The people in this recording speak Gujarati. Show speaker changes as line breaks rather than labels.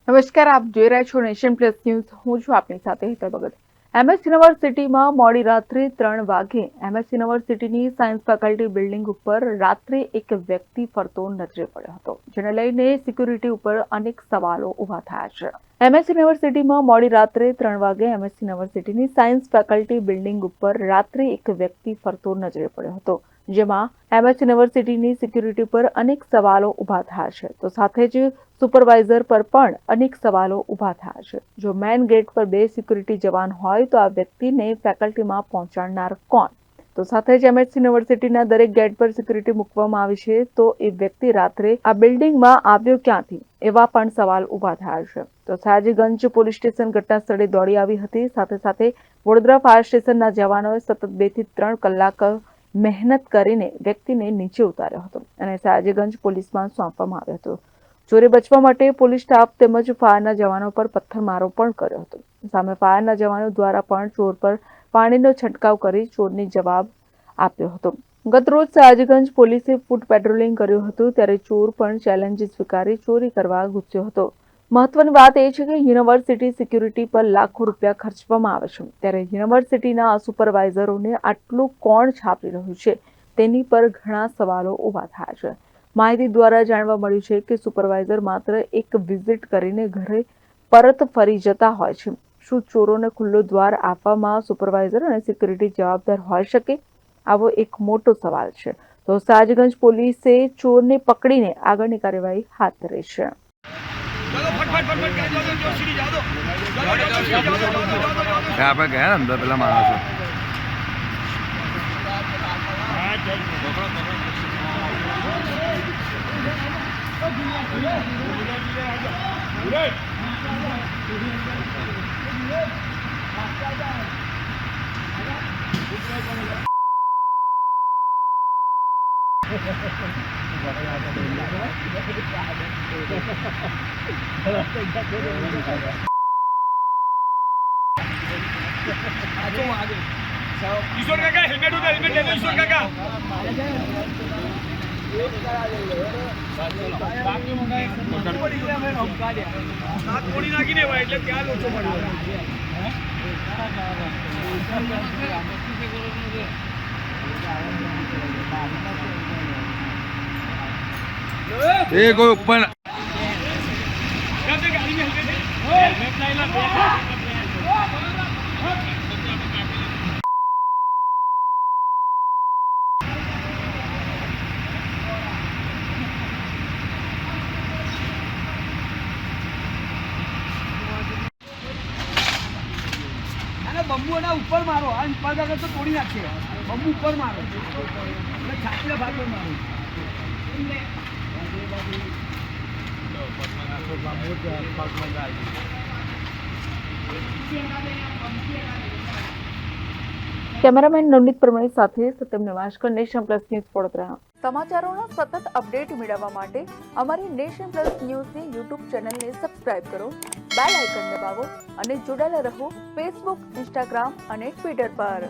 નમસ્કાર, આપ જોઈ રહ્યા છો નેશન પ્લસ ન્યૂઝ. હું છું આપની સાથે હેતલ ભગત. એમએસ યુનિવર્સિટીમાં મોડી રાત્રે 3 વાગે એમએસ યુનિવર્સિટીની સાયન્સ ફેકલ્ટી બિલ્ડિંગ ઉપર રાત્રે એક વ્યક્તિ ફરતો નજરે પડ્યો હતો, જેને લઈને સિક્યુરિટી ઉપર અનેક સવાલો ઉભા થયા છે. એમએસ યુનિવર્સિટીમાં મોડી રાત્રે 3 વાગે એમએસ યુનિવર્સિટીની સાયન્સ ફેકલ્ટી બિલ્ડિંગ ઉપર રાત્રે એક વ્યક્તિ ફરતો નજરે પડ્યો હતો, જેમાં એમએસ યુનિવર્સિટીની સિક્યુરિટી પર અનેક સવાલો ઉભા થયા છે. તો સાથે જ સુપરવાઇઝર પર પણ અનેક સવાલો ઉભા થયા છે. જો મેઇન ગેટ પર 2 સિક્યુરિટી જવાન હોય તો આ વ્યક્તિને ફેકલ્ટીમાં પહોંચાડનાર કોણ? તો સાથે જ એમએસ યુનિવર્સિટીના દરેક ગેટ પર સિક્યુરિટી મૂકવામાં આવી છે, તો એ વ્યક્તિ રાત્રે આ બિલ્ડિંગમાં આવ્યો ક્યાંથી? એવા પણ સવાલ ઉભા થયા છે. તો સયાજીગંજ પોલીસ સ્ટેશન ઘટના સ્થળે દોડી આવી હતી. સાથે સાથે વડોદરા ફાયર સ્ટેશનના જવાનોએ સતત 2 થી 3 કલાક મહેનત કરીને વ્યક્તિને નીચે ઉતાર્યો હતો અને સયાજીગંજ પોલીસમાં સોંપવામાં આવ્યો હતો. ચોરી બચવા માટે પોલીસ સ્ટાફ તેમજ ફાયરના જવાનો પર પથ્થરમારો પણ કર્યો હતો. સામે ફાયરના જવાનો દ્વારા પણ ચોર પર પાણીનો છંટકાવ કરી ચોરને જવાબ આપ્યો હતો. ગત રોજ સયાજીગંજ પોલીસે ફૂટ પેટ્રોલિંગ કર્યું હતું, ત્યારે ચોર પણ ચેલેન્જ સ્વીકારી ચોરી કરવા ઘૂસ્યો હતો. મહત્વની વાત એ છે કે યુનિવર્સિટી સિક્યુરિટી પર લાખો રૂપિયા ખર્ચવામાં આવે છે, ત્યારે યુનિવર્સિટીના સુપરવાઇઝરોને આટલું કોણ છાપી રહ્યું છે, તેની પર ઘણા સવાલો ઉભા થયા છે. માહિતી દ્વારા જાણવા મળ્યું છે કે સુપરવાઇઝર માત્ર એક વિઝિટ કરીને ઘરે પરત ફરી જતા હોય છે. શું ચોરોને ખુલ્લો દ્વાર આપવામાં સુપરવાઇઝર અને સિક્યુરિટી જવાબદાર હોઈ શકે? આવો એક મોટો સવાલ છે. તો સયાજીગંજ પોલીસે ચોરને પકડીને આગળની કાર્યવાહી હાથ ધરી છે.
આપણે ગયા ને અંદર પેલા માણસો
ईश्वर काका हेलमेट होता हेलमेट ले लो ईश्वर काका हाथ कोणी नाखी देवा એટલે ક્યાં લોચો પડ્યો
એ કોઈ ઉપર
ગાડી में हेलमेट नहीं ला बम्बू ना ऊपर मारो आ ऊपर जाकर तो तोड़ी नाखे बम्बू ऊपर मारो એટલે છાતીના ભાગ પર મારો
કેમેરામેન નવનીત પરમાણી સાથે Satyam Nivaskar, nation plus news Vadodara. સમાચારોના સતત અપડેટ મેળવવા માટે અમારી નેશન પ્લસ ન્યૂઝની યુટ્યુબ ચેનલને સબસ્ક્રાઇબ કરો, બેલ આઇકન દબાવો અને જોડાયેલા રહો ફેસબુક, ઇન્સ્ટાગ્રામ અને ટ્વિટર પર.